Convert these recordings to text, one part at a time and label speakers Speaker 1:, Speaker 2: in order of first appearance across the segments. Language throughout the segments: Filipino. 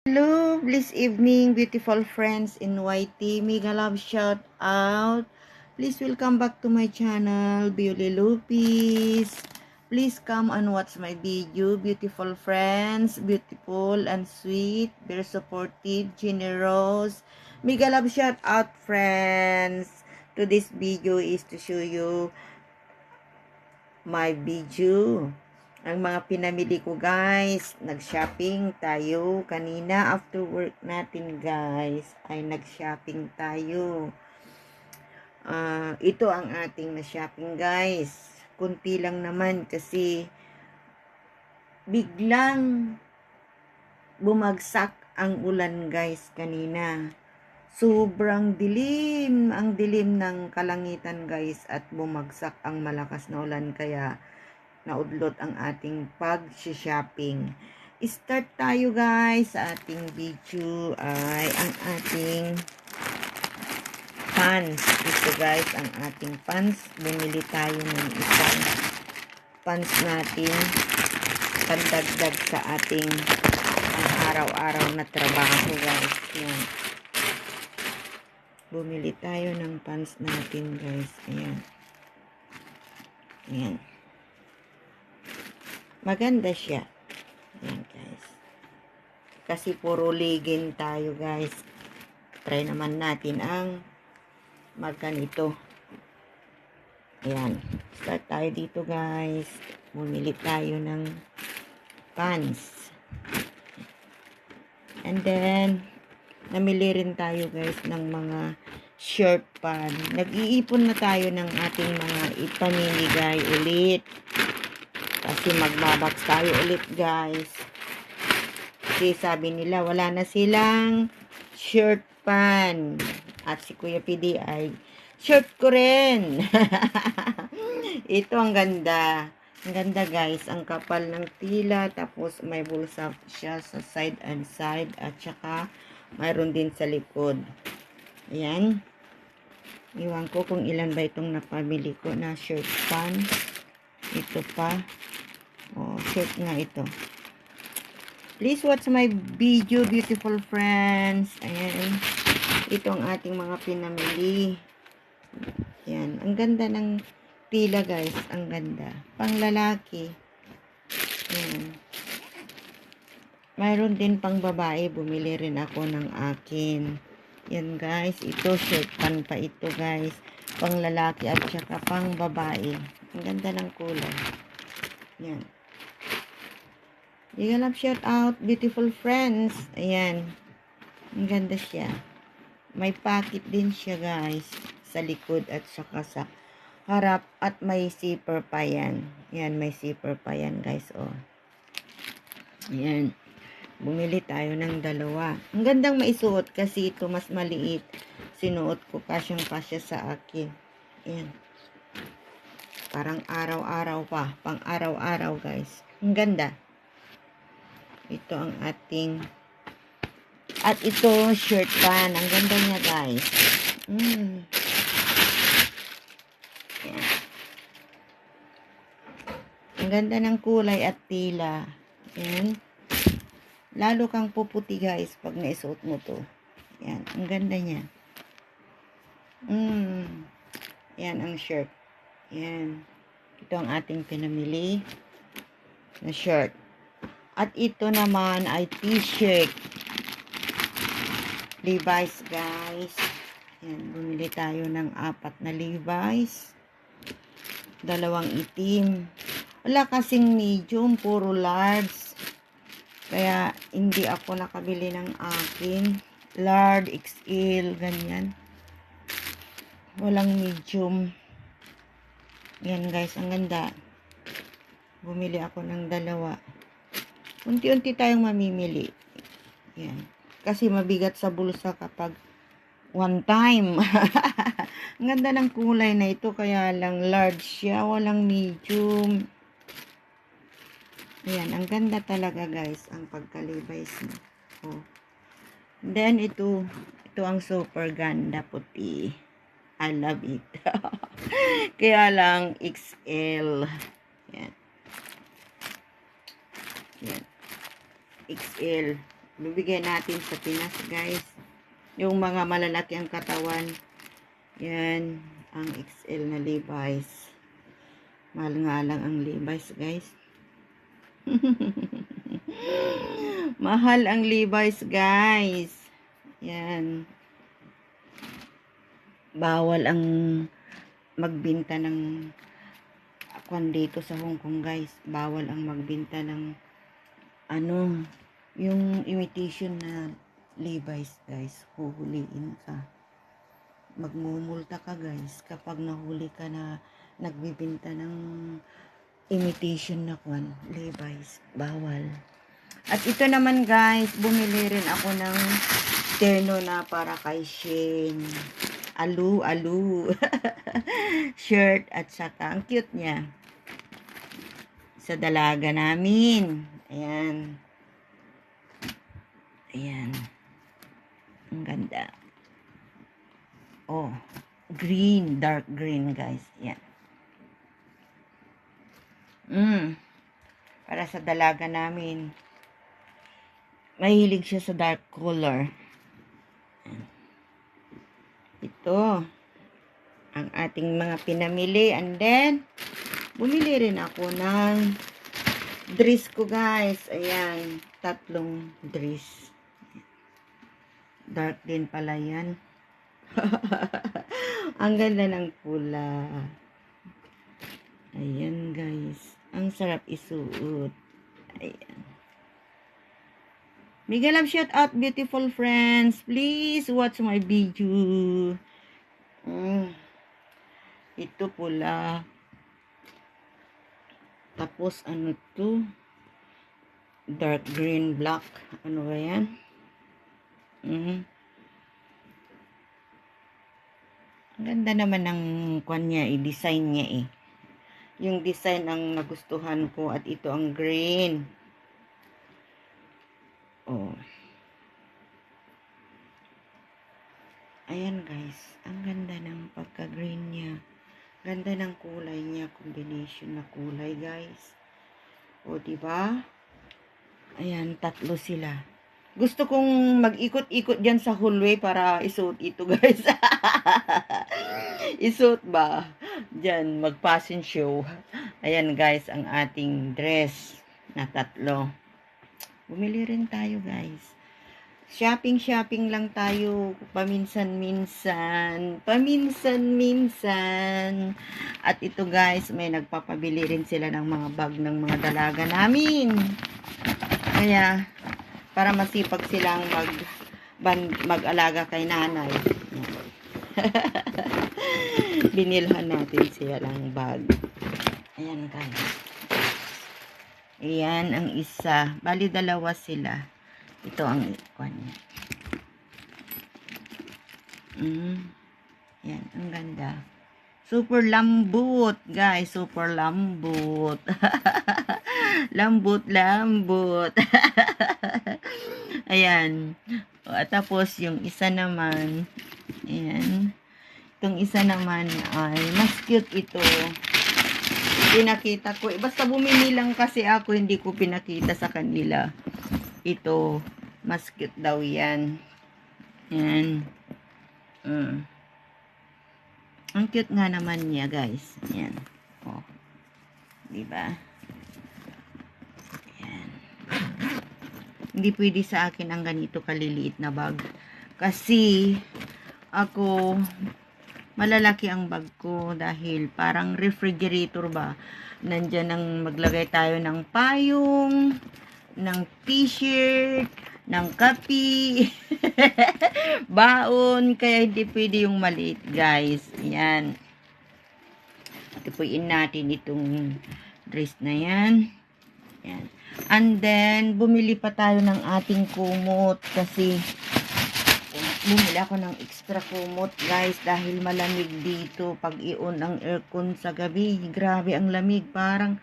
Speaker 1: Hello, blessed evening, beautiful friends in YT. Mega love shout out. Please welcome back to my channel, Beauty Lupis. Please come and watch my video, beautiful friends, beautiful and sweet, very supportive, generous. Mega love shout out, friends. Today's video is to show you my video. Ang mga pinamili ko guys, nag-shopping tayo kanina after work natin guys, ay nag-shopping tayo. Ito ang ating na-shopping guys. Kunti lang naman kasi biglang bumagsak ang ulan guys kanina. Sobrang dilim, ang dilim ng kalangitan guys at bumagsak ang malakas na ulan kaya naudlot ang ating pag-shopping. Start tayo guys sa ating video ay ang ating pants. Ito guys ang ating pants. Bumili tayo ng isang pants natin pandagdag sa ating araw-araw na trabaho guys. Yan. Bumili tayo ng pants natin guys. Ayan. Ayan. Maganda siya. Ayan guys. Kasi puro legging tayo guys. Try naman natin ang magganito. Ayan. Start tayo dito guys. Bumili tayo ng pants. And then, namili rin tayo guys ng mga shirt pan. Nag-iipon na tayo ng ating mga ipamimigay ulit. Kasi magbabox tayo ulit guys. Kasi sabi nila wala na silang shirt pan. At si Kuya PD ay shirt ko rin. Ito ang ganda. Ang ganda guys. Ang kapal ng tila. Tapos may bulsa siya sa side and side. At saka mayroon din sa likod. Ayan. Iwan ko kung ilan ba itong napamili ko na shirt pan. Ito pa. Oh, shirt nga ito. Please watch my video, beautiful friends. Ayan. Ito ang ating mga pinamili. Ayan. Ang ganda ng tila guys. Ang ganda. Pang lalaki. Ayan. Mayroon din pang babae. Bumili rin ako ng akin. Yan guys. Ito shirt pan pa ito guys. Pang lalaki at saka pang babae. Ang ganda ng kulay. Yan. Mega love shout out, beautiful friends. Ayan. Ang ganda siya. May pocket din siya guys. Sa likod at saka sa harap. At may zipper pa yan. Ayan, may zipper pa yan guys. Oh. Ayan. Bumili tayo ng dalawa. Ang gandang maisuot kasi ito mas maliit. Sinuot ko kasyang-kasya sa akin. Ayan. Parang araw-araw pa. Pang araw-araw guys. Ang ganda. Ito ang ating at ito shirt pan. Ang ganda niya guys. Ayan. Ang ganda ng kulay at tila. Ayan. Lalo kang puputi guys pag naisuot mo to. Ayan. Ang ganda niya. Ayan ang shirt. Ayan. Ito ang ating pinamili na shirt. At ito naman ay t-shirt. Levi's guys. Ayan, bumili tayo ng 4 na Levi's. 2 itim. Wala kasing medium, puro large. Kaya hindi ako nakabili ng akin. Large, XL, ganyan. Walang medium. Yan guys, ang ganda. Bumili ako ng 2. Unti-unti tayong mamimili. Yan. Kasi mabigat sa bulsa kapag one time. Ang ganda ng kulay na ito. Kaya lang large siya. Walang medium. Ayan. Ang ganda talaga guys. Ang pagka-Levi's mo. Oh. Then ito ang super ganda puti. I love it. Kaya lang XL. Yan. Yan. XL. Bibigyan natin sa Pinas, guys. Yung mga malalaki ang katawan. Yan, ang XL na Levi's. Mahal nga lang ang Levi's, guys. Mahal ang Levi's, guys. Yan. Bawal ang magbenta ng kwan dito sa Hong Kong, guys. Bawal ang magbenta ng ano, yung imitation na Levi's, guys. Huhuliin ka. Magmumulta ka, guys, kapag nahuli ka na nagbibenta ng imitation na kwan, Levi's. Bawal. At ito naman, guys, bumili rin ako ng terno na para kay Shane. Alu. Shirt at saka ang cute niya. Sa dalaga namin. Ayan. Ayan. Ang ganda. Oh, green, dark green, guys. Ayan. Para sa dalaga namin. Mahilig siya sa dark color. Ayan. Ito ang ating mga pinamili, and then bumili rin ako ng dress ko, guys. Ayan, 3 dress. Dark din pala yan. Ang ganda ng pula. Ayan, guys, ang sarap isuot. Ayan. Mega love shout out, beautiful friends. Please watch my video. Ito pula. Tapos ano to? Dark green, black. Ano ba yan? Ang ganda naman ng kwan niya, design niya eh. Yung design ang nagustuhan ko, at ito ang green. Oh. Ayan, guys, ang ganda ng pagka-green niya. Ganda ng kulay niya, combination na kulay, guys. O, diba? Ayan, 3 sila. Gusto kong mag-ikot-ikot dyan sa hallway para isuot ito, guys. Isuot ba? Dyan, mag-fashion show. Ayan, guys, ang ating dress na 3. Bumili rin tayo, guys. Shopping lang tayo paminsan-minsan. At ito, guys, may nagpapabili rin sila ng mga bag ng mga dalaga namin. Kaya, para masipag silang mag-alaga kay nanay. Binilhan natin sila ng bag. Ayan, guys. Ayan ang isa. Bali, 2 sila. Ito ang ikon niya. Yan, ang ganda. Super lambot, guys. Super lambot. lambot. Ayan. At tapos, yung isa naman, ayan. Itong isa naman ay, mas cute ito. Pinakita ko. Basta bumili lang kasi ako, hindi ko pinakita sa kanila. Ito, mas cute daw yan. Yan. Ang cute nga naman niya, guys. Yan. Oh. Diba? Yan. Hindi pwede sa akin ang ganito kaliliit na bag. Kasi, ako, malalaki ang bag ko dahil parang refrigerator ba. Nandyan ang maglagay tayo ng payong, ng t-shirt, ng kape, baon, kaya hindi pwede yung maliit, guys. Yan. Tipuin natin itong dress na yan. Yan. And then, bumili pa tayo ng ating kumot kasi bumili ako ng extra kumot, guys, dahil malamig dito pag i-on ang aircon sa gabi. Grabe ang lamig, parang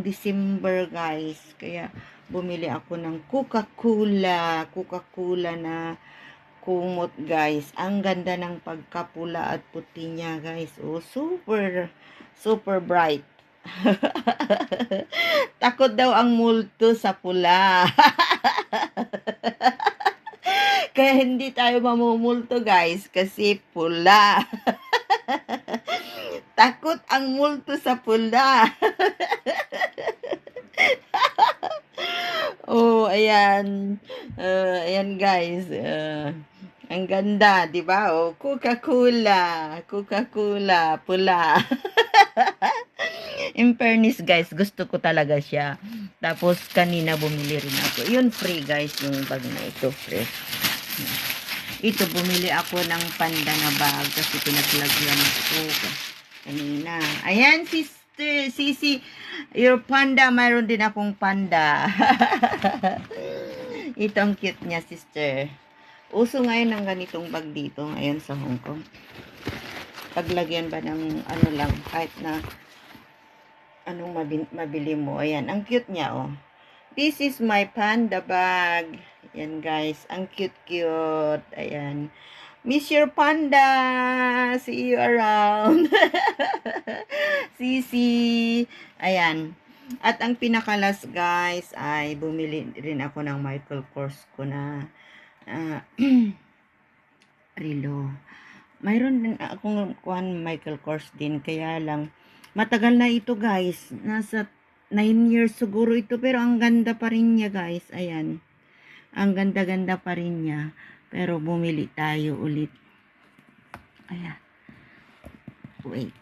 Speaker 1: December, guys. Kaya bumili ako ng Coca-Cola na kumot, guys. Ang ganda ng pagkapula at puti niya, guys. Oh, super bright. Takot daw ang multo sa pula. Kaya hindi tayo mamumulto guys kasi pula. Takot ang multo sa pula. Oh, ayan. Ayan guys. Ang ganda, 'di ba? Oh, Coca-Cola. Coca-Cola, pula. In fairness guys, gusto ko talaga siya. Tapos kanina bumili rin ako. Yun free guys, yung bag na ito free. Ito bumili ako ng panda na bag kasi pinaglagyan ko kanina. Ayan sister, Sisi, your panda, mayroon din akong panda. Ito ang cute niya sister. Uso ngayon ng ganitong bag dito ngayon sa Hong Kong. Paglagyan ba ng ano lang, kahit na anong mabili mo. Ayan, ang cute niya, oh. This is my panda bag. Ayan, guys. Ang cute-cute. Ayan. Miss your panda. See you around. Sisi. Ayan. At ang pinakalas, guys, ay bumili rin ako ng Michael Kors ko na relo. Mayroon din akong Michael Kors din. Kaya lang, matagal na ito guys. Nasa 9 years siguro ito. Pero ang ganda pa rin niya guys. Ayan. Ang ganda-ganda pa rin niya. Pero bumili tayo ulit. Ayan. Wait.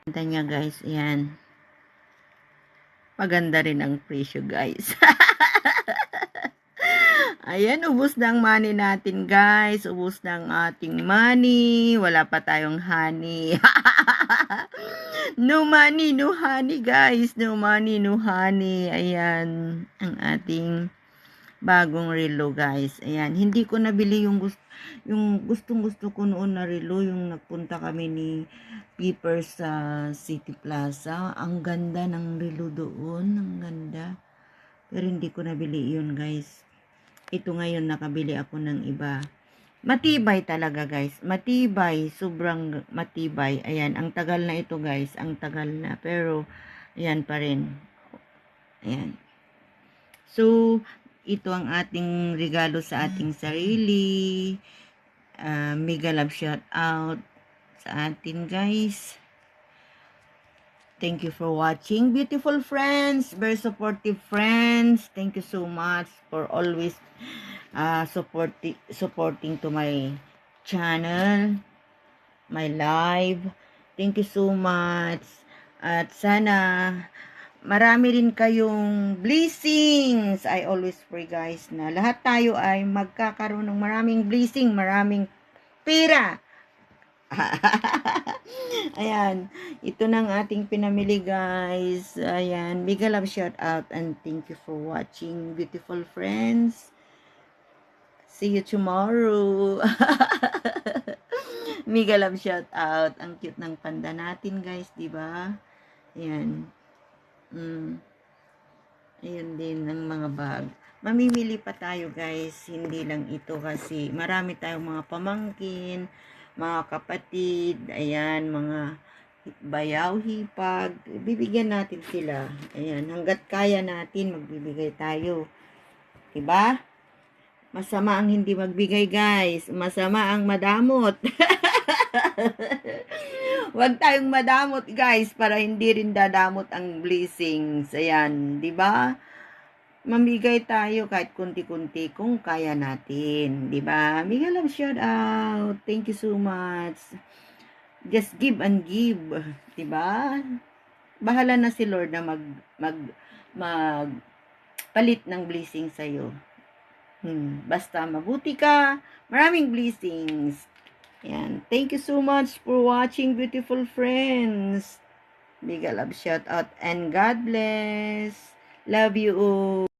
Speaker 1: Ganda niya guys. Ayan. Maganda rin ang presyo guys. Ayan, ubos na ang money natin guys. Ubos na ang ating money. Wala pa tayong honey. No money, no honey guys. No money, no honey. Ayan, ang ating bagong relo guys. Ayan, hindi ko nabili yung gustong-gusto ko noon na relo. Yung nagpunta kami ni Piper sa City Plaza. Ang ganda ng relo doon. Ang ganda. Pero hindi ko nabili yun guys. Ito ngayon nakabili ako ng iba. Matibay talaga guys. Matibay. Sobrang matibay. Ayan. Ang tagal na ito guys. Ang tagal na. Pero ayan pa rin. Ayan. So, ito ang ating regalo sa ating sarili. Mega love shout out sa atin guys. Thank you for watching, beautiful friends, very supportive friends. Thank you so much for always supporting to my channel, my live. Thank you so much. At sana marami rin kayong blessings. I always pray guys na lahat tayo ay magkakaroon ng maraming blessing, maraming pera. Ayan, ito nang ating pinamili guys. Ayan, big love shout out and thank you for watching, beautiful friends. See you tomorrow. Mega love shout out. Ang cute ng panda natin guys, di ba? Ayan. Ayan din ang mga bag. Mamimili pa tayo guys, hindi lang ito kasi marami tayong mga pamangkin, mga kapatid, ayan, mga bayaw, hipag, bibigyan natin sila. Ayan, hanggat kaya natin, magbibigay tayo. Diba? Masama ang hindi magbigay, guys. Masama ang madamot. Huwag tayong madamot, guys, para hindi rin dadamot ang blessings. Ayan, diba? Mamigay tayo kahit kunti-kunti kung kaya natin, 'di ba? Mega love shout out. Thank you so much. Just give and give, 'di ba? Bahala na si Lord na mag palit ng blessing sa iyo. Basta mabuti ka, maraming blessings. Yan. Thank you so much for watching, beautiful friends. Mega love shout out and God bless. Love you all.